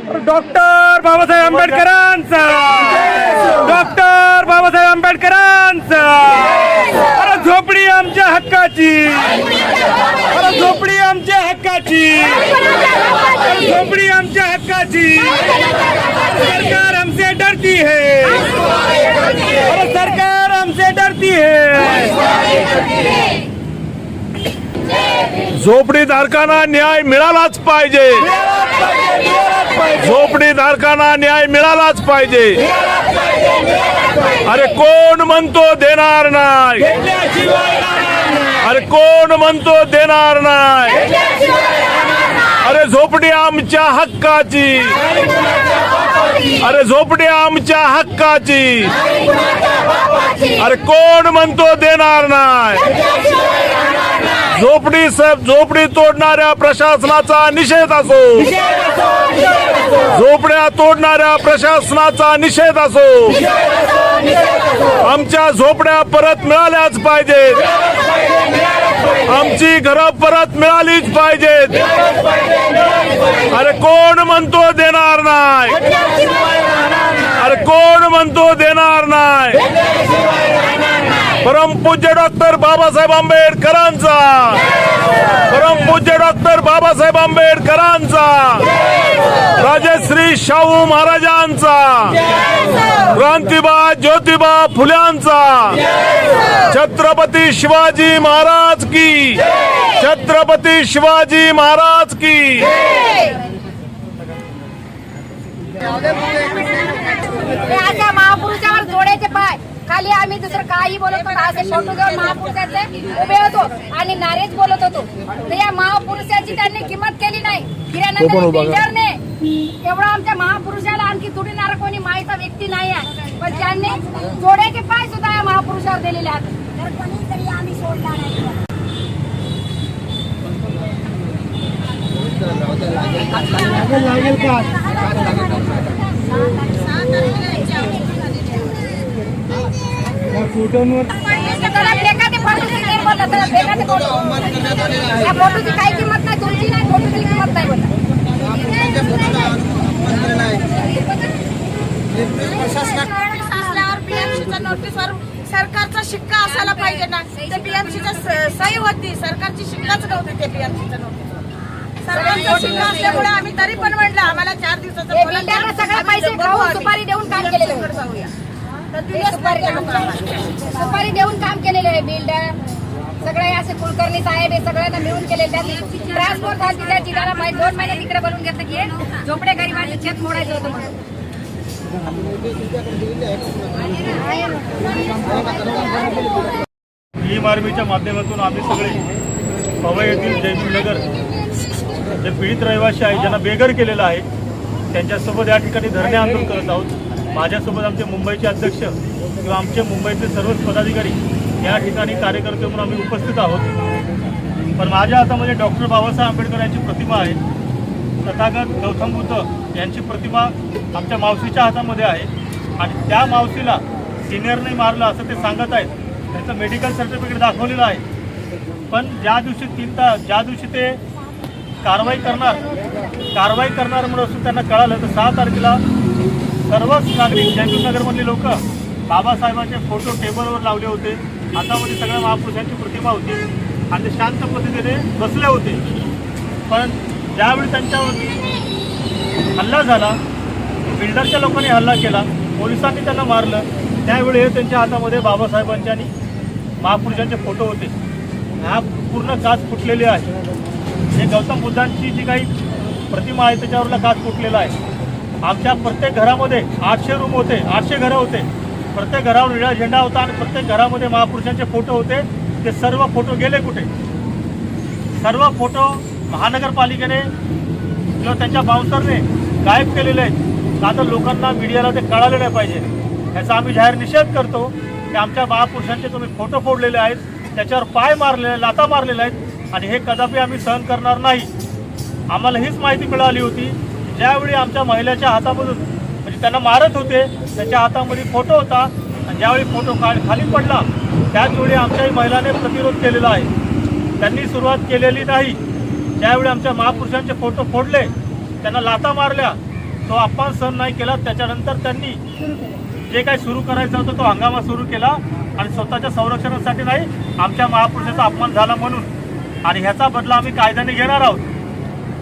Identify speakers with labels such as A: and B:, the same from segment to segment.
A: Doctor Babasaheb आंबेडकरांचा, doctor Babasaheb आंबेडकरांचा। अरे झोपडी आमच्या हक्काची, अरे झोपडी आमच्या हक्काची, झोपडी आमच्या हक्काची। सरकार हमसे डरती है, अरे सरकार हमसे डरती है।
B: झोपडी धारकांना न्याय मिळालाच पाहिजे, झोपडी धारकांना न्याय मिळालाच पाहिजे। अरे कोण म्हणतो देणार नाही, अरे कोण म्हणतो देणार नाही। अरे झोपडी आमच्या हक्काची, अरे झोपडी आमच्या हक्काची। अरे कोण म्हणतो देणार नाही। झोपडी तोडणाऱ्या प्रशासनाचा निषेध असो, झोपड्या तोडणाऱ्या प्रशासनाचा निषेध असो। आमच्या झोपड्या परत मिळाल्याच पाहिजेत, आमची घरं परत मिळालीच पाहिजेत। अरे कोण म्हणतो देणार नाही, अरे कोण म्हणतो देणार नाही। परमपूज्य डॉक्टर बाबासाहेब आंबेडकरांचा, परमपूज्य डॉक्टर बाबासाहेब आंबेडकरांचा, राजश्री शाहू महाराजांचा, क्रांतिबा ज्योतिबा फुल्यांचा, छत्रपती शिवाजी महाराज की, छत्रपती शिवाजी महाराज की।
C: अशा महापुरुषावर जोडायचे पाय खाली आम्ही दुसरं काही बोलत होतो, असे फोटो घेऊन महापुरुषाचे उभे होतो आणि नारेच बोलत होतो। तर या महापुरुषाची त्यांनी किंमत केली नाही। बिल्डरने एवढा आमच्या महापुरुषाला आणखी तुडीणारा कोणी माहीचा व्यक्ती नाही आहे, पण त्यांनी जोड्याचे पाय सुद्धा या महापुरुषावर दिलेले आहेत। तर कोणीतरी आम्ही सोडला नाही। फोटोची काही किंमत नाही, तुमची नाही, फोटोची किंमत नाही बोला।
D: नोटीसवर सरकारचा शिक्का असायला पाहिजे ना। ते बीएमसीचा सही होती, सरकारची शिक्काच नव्हती ते बीएमसीच्या नोटीसवर। सरकारचा शिक्का असल्यामुळे आम्ही तरी पण म्हटलं आम्हाला 4 दिवसाचं
C: सगळे पैसे खाऊन सुपारी देऊन काम केलेलं आहे, सुपारी देऊन काम केलेलं आहे। बिल्डर सगळे असे कुलकर्णी साहेब हे सगळ्यांना मिळून केले। त्यांनी ट्रान्सपोर्ट झाली त्याची, त्याला 2 महिने तिकडे बनवून घेतलं की झोपडे गरीबांचे छत मोडायचं होतं म्हणून।
A: भीम आर्मीच्या माध्यमातून आम्ही सगळे पवई येथील जयभीमनगर जे पीडित रहिवासी आहे, ज्यांना बेघर केलेलं आहे, त्यांच्यासोबत या ठिकाणी धरणे आंदोलन करत आहोत। माझ्यासोबत आमचे मुंबईचे अध्यक्ष किंवा आमचे मुंबईचे सर्वच पदाधिकारी या ठिकाणी कार्यकर्ते म्हणून आम्ही उपस्थित आहोत। पण माझ्या हातामध्ये डॉक्टर बाबासाहेब आंबेडकर यांची प्रतिमा आहे, तथागत गौतम बुद्ध यांची प्रतिमा आमच्या मावशीच्या हातामध्ये आहे आणि त्या मावशीला सिनियरने मारलं असं ते सांगत आहेत। त्याचं मेडिकल सर्टिफिकेट दाखवलेलं आहे। पण ज्या दिवशी ते कारवाई करणार म्हणून असं त्यांना कळालं, तर 6 तारखेला सर्वच नागरिक जयभीमनगरमधले लोक बाबासाहेबांचे फोटो टेबलवर लावले होते, हातामध्ये सगळ्या महापुरुषांची प्रतिमा होती आणि ते शांत पद्धतीने बसले होते। पण ज्यावेळी त्यांच्यावरती हल्ला झाला, बिल्डरच्या लोकांनी हल्ला केला, पोलिसांनी त्यांना मारलं, त्यावेळी हे त्यांच्या हातामध्ये बाबासाहेबांचे आणि महापुरुषांचे फोटो होते। हा पूर्ण काच फुटलेली आहे। हे गौतम बुद्धांची जी काही प्रतिमा आहे त्याच्यावरला काच फुटलेला आहे। आमच्या प्रत्येक घरामध्ये 800 रूम होते, 800 घरं होते, प्रत्येक घरावर निळा झेंडा होता आणि प्रत्येक घरामध्ये महापुरुषांचे फोटो होते। ते सर्व फोटो गेले कुठे? सर्व फोटो महानगरपालिकेने किंवा त्यांच्या बाउन्सरने गायब केलेले आहेत। का तर लोकांना, मीडियाला ते कळाले नाही पाहिजे, याचा आम्ही जाहीर निषेध करतो की आमच्या महापुरुषांचे तुम्ही फोटो फोडलेले आहेत, त्याच्यावर पाय मारलेले, लाथा मारलेल्या आहेत आणि हे कदापि आम्ही सहन करणार नाही। आम्हाला हीच माहिती मिळाली होती ज्यावेळी आमच्या महिलेच्या हातामधून म्हणजे त्यांना मारत होते, त्याच्या हातामध्ये फोटो होता आणि ज्यावेळी फोटो खाली पडला त्याचवेळी आमच्याही महिलाने प्रतिरोध केलेला आहे। त्यांनी सुरुवात केलेली नाही। ज्यावेळी आमच्या महापुरुषांचे फोटो फोडले, त्यांना लाथा मारल्या, तो अपमान सहन नाही केला. त्याच्यानंतर त्यांनी जे काही सुरू करायचं होतं तो हंगामा सुरू केला आणि स्वतःच्या संरक्षणासाठी नाही, आमच्या महापुरुषाचा अपमान झाला म्हणून. आणि ह्याचा बदला आम्ही कायद्याने घेणार आहोत.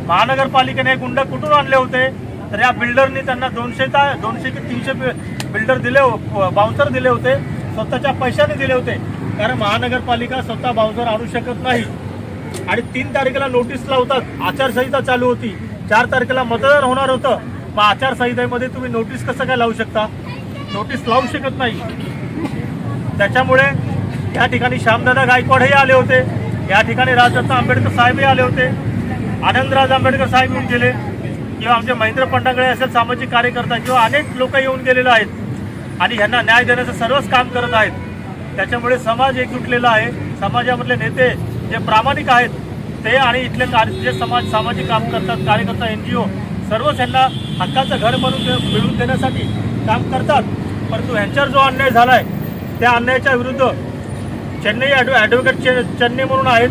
A: महानगरपालिकेने हे गुंड कुठून आणले होते? तर या बिल्डरनी त्यांना 200 की 300 बिल्डर दिले, बाउन्सर दिले होते, स्वतःच्या पैशाने दिले होते. कारण महानगरपालिका स्वतः बाउन्सर आणू शकत नाही. आणि 3 तारखेला नोटीस लावतात, आचारसंहिता चालू होती. 4 तारखेला मतदान होणार होतं. मग आचारसंहितेमध्ये तुम्ही नोटीस कसं काय लावू शकता? नोटीस लावू शकत नाही. त्याच्यामुळे या ठिकाणी श्यामदादा गायकवाडही आले होते, या ठिकाणी राजरत्न आंबेडकर साहेबही आले होते, आनंदराज आंबेडकर साहेब येऊन गेले, किंवा आमचे महेंद्र पंडागळे असेल सामाजिक कार्यकर्ता, किंवा अनेक लोक येऊन गेलेले आहेत आणि ह्यांना न्याय देण्याचं सर्वच काम करत आहेत. त्याच्यामुळे समाज एकजुटलेला आहे. समाजामधले नेते जे प्रामाणिक आहेत ते आणि इथले जे सामाजिक काम करतात, कार्यकर्ता, NGO सर्वच यांना हक्काचं घर मिळवून देण्यासाठी काम करतात. परंतु ह्यांच्यावर जो अन्याय झाला आहे त्या अन्यायाच्या विरुद्ध चेन्नई ॲडव्होकेट चेन्नई म्हणून आहेत,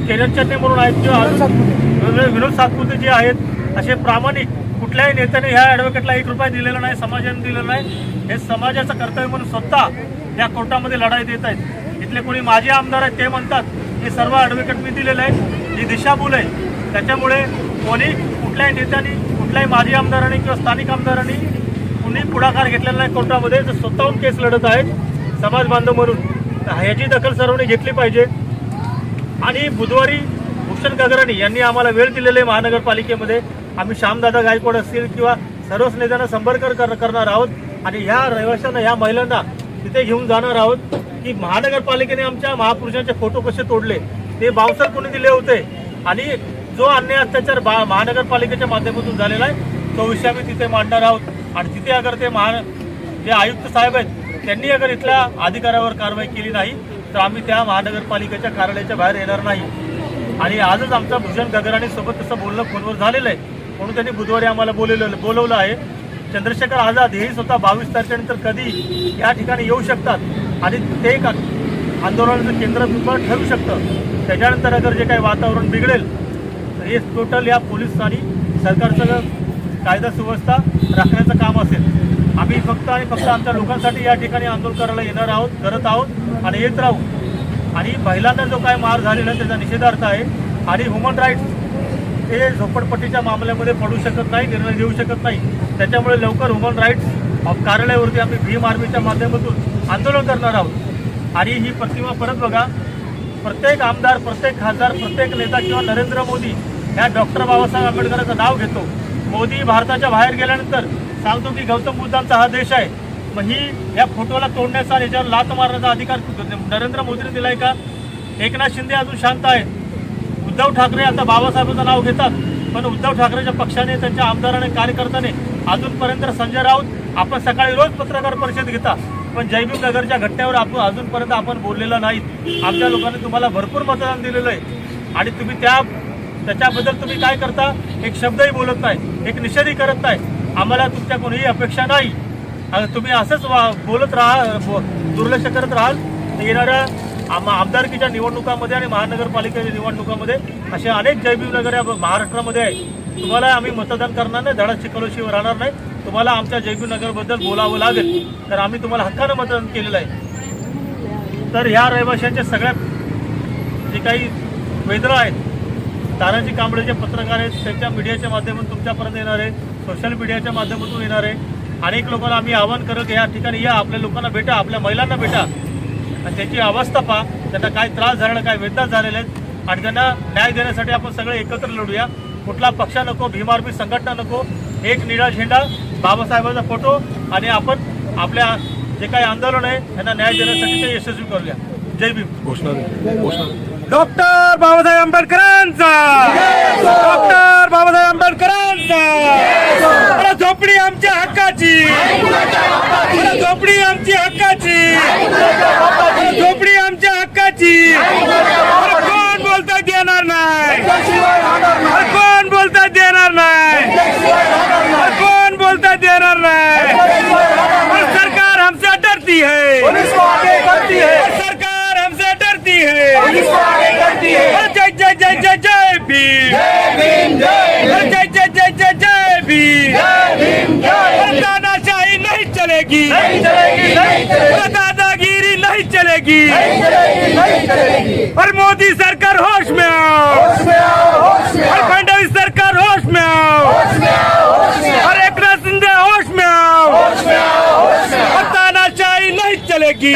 A: किरण चेन्नई म्हणून आहेत, किंवा विनोद सातपुते जे आहेत, असे प्रामाणिक कुठल्याही नेत्याने ह्या ॲडव्होकेटला 1 रुपया दिलेला नाही, समाजाने दिलेला नाही. हे समाजाचं कर्तव्य म्हणून स्वतः या कोर्टामध्ये लढाई देत आहेत. इथले कोणी माजी आमदार आहेत ते म्हणतात हे सर्व ॲडव्होकेट मी दिलेलं आहे, ही दिशाभूल आहे. त्याच्यामुळे कोणी कुठल्याही नेत्यांनी, कुठल्याही माजी आमदारांनी किंवा स्थानिक आमदारांनी कुणी पुढाकार घेतलेला नाही कोर्टामध्ये, तर स्वतःहून केस लढत आहेत समाज बांधव म्हणून. ह्याची दखल सर्वांनी घेतली पाहिजे. आणि बुधवारी भूषण गगराणी यांनी आम्हाला वेळ दिलेला आहे महानगरपालिकेमध्ये. आम्ही श्यामदादा गायकवाड असतील किंवा सर्वच नेत्यांना संपर्क करणार आहोत आणि ह्या रहिवाशांना, ह्या महिलांना तिथे घेऊन जाणार आहोत की महानगरपालिकेने आमच्या महापुरुषांचे फोटो कसे तोडले, ते बाउन्सर कोणी दिले होते, आणि जो अन्याय अत्याचार महानगरपालिकेच्या माध्यमातून झालेला आहे तो विषय आम्ही तिथे मांडणार आहोत. आणि तिथे अगर ते जे आयुक्त साहेब आहेत त्यांनी अगर इथल्या अधिकाऱ्यावर कारवाई केली नाही तर आम्ही त्या महानगरपालिकेच्या कार्यालयाच्या बाहेर येणार नाही. आणि आजच आमचा भूषण गगराणी सोबत तसं बोलणं फोनवर झालेलं आहे, म्हणून त्यांनी बुधवारी आम्हाला बोलवलं आहे. चंद्रशेखर आझाद हेही स्वतः 22 तारखेनंतर कधी या ठिकाणी येऊ शकतात आणि ते एक आंदोलनाचं केंद्रबिंदू ठरू शकतं. त्याच्यानंतर अगर जे काही वातावरण बिघडेल तर हे टोटल या पोलीस आणि सरकारचं कायदा सुव्यवस्था राखण्याचं काम असेल. आम्ही फक्त आणि फक्त आमच्या लोकांसाठी या ठिकाणी आंदोलन करायला येणार आहोत, करत आहोत आणि येत राहू. आणि महिलांना जो काय मार झालेला आहे त्याचा निषेधार्थ आहे. आणि ह्युमन राईट्स हे झोपडपट्टीच्या मामल्यामध्ये पडू शकत नाही, निर्णय घेऊ शकत नाही. त्याच्यामुळे लवकर ह्युमन राईट्स कार्यालयावरती आम्ही भीम आर्मीच्या माध्यमातून आंदोलन करणार आहोत. आणि ही प्रतिमा परत बघा, प्रत्येक आमदार, प्रत्येक खासदार, प्रत्येक नेता किंवा नरेंद्र मोदी ह्या डॉक्टर बाबासाहेब आंबेडकरांचं नाव घेतो. मोदी भारताच्या बाहेर गेल्यानंतर सांगतो की गौतम बुद्धांचा हा देश आहे. मग ही या फोटोला तोडण्याचा आणि याच्यावर लात मारण्याचा अधिकार नरेंद्र मोदीने दिलाय का? एकनाथ शिंदे अजून शांत आहेत. उद्धव ठाकरे आता बाबासाहेबांचं नाव घेतात, पण उद्धव ठाकरेच्या पक्षाने, त्यांच्या आमदाराने, कार्यकर्त्याने अजूनपर्यंत संजय राऊत आपण सकाळी रोज पत्रकार परिषद घेता, पण जयभीम नगरच्या घटनेवर आपण अजूनपर्यंत आपण बोललेला नाहीत. आमच्या लोकांनी तुम्हाला भरपूर मतदान दिलेलं आहे आणि तुम्ही त्याच्याबद्दल तुम्ही काय करता? एक शब्दही बोलत नाही, एक निषेधही करत नाही. आम्हाला तुमच्या कोणीही अपेक्षा नाही. तुम्ही असंच बोलत दुर्लक्ष करत राहाल तर येणाऱ्या आमदारकीच्या निवडणुकामध्ये आणि महानगरपालिकेच्या निवडणुकामध्ये असे अनेक जयभीम नगर या महाराष्ट्रामध्ये आहे. तुम्हाला आम्ही मतदान करणार नाही, धडा शिकवल्याशिवाय राहणार नाही. तुम्हाला आमच्या जयभीम नगरबद्दल बोलावं लागेल, तर आम्ही तुम्हाला हक्कानं मतदान केलेलं आहे. तर ह्या रहिवाशांच्या सगळ्या जे काही वेदना आहेत, तानाजी कांबळे जे पत्रकार आहेत त्यांच्या मीडियाच्या माध्यमातून तुमच्यापर्यंत येणार आहे, सोशल मीडियाच्या माध्यमातून येणार आहे. अनेक लोकांना आम्ही आवाहन करत या ठिकाणी या, आपल्या लोकांना भेटा, आपल्या महिलांना भेटा आणि त्यांची अवस्था पहा, त्यांना काय त्रास झालेला, काय वेदना झालेल्या आहेत आणि त्यांना न्याय देण्यासाठी आपण सगळे एकत्र लढूया. कुठला पक्ष नको, भीम आर्मी संघटना नको, एक निळा झेंडा, बाबासाहेबांचा फोटो आणि आपण आपल्या जे काही आंदोलन आहे त्यांना न्याय देण्यासाठी ते यशस्वी करूया. जय भीम.
B: घोषणा
E: डॉक्टर बाबासाहेब आंबेडकरांचा, डॉक्टर बाबासाहेब आंबेडकरांचा. झोपडी आमच्या हक्काची, झोपडी आमची हक्काची, झोपडी आमच्या हक्काची. कोण बोलता देणार नाही, कोण बोलता देणार नाही, कोण बोलता देणार नाही. सरकार हमसे डरती है, सरकार हमसे डरती है. जय जय जय जय जय भीम, जय जय जय जय जय भीम. चलेगी और मोदी सरकार होश में आओ और फडणवीस सरकार होश में आओ और एकनाथ शिंदे होश में आओ और तानाशाही नहीं चलेगी।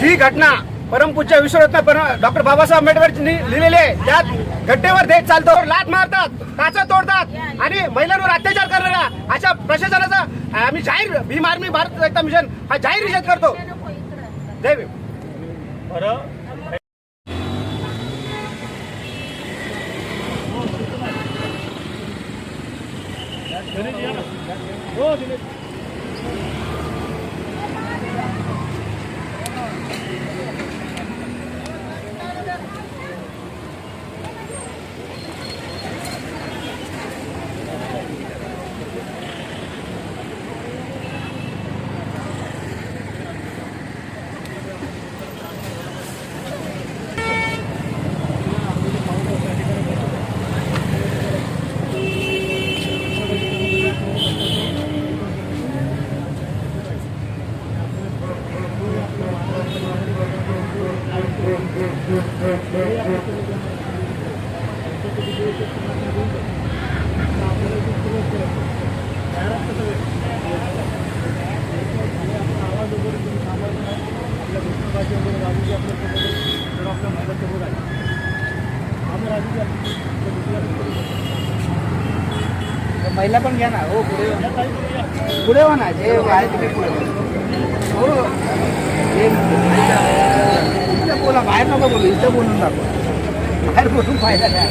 F: जी घटना परमपूज्य विश्वरत्न डॉक्टर बाबासाहेब आंबेडकरांनी लिहिलेली आहे. त्यात गड्डेवर देश चालतो, लात मारतात, काचा तोडतात आणि महिलांवर अत्याचार करणाऱ्या अशा प्रशासनाचा आम्ही जाहीर भीम आर्मी भारत एकता मिशन हा जाहीर निषेध करतो. जय भीम.
A: बरं
F: महिला पण घ्या ना. हो पुढे हो ना. जे आहे तिथे पुढे हो. इथं बोला, बाहेर नको बोलू. इथं बोलून दाखवा. बाहेर बोलून फायदा नाही.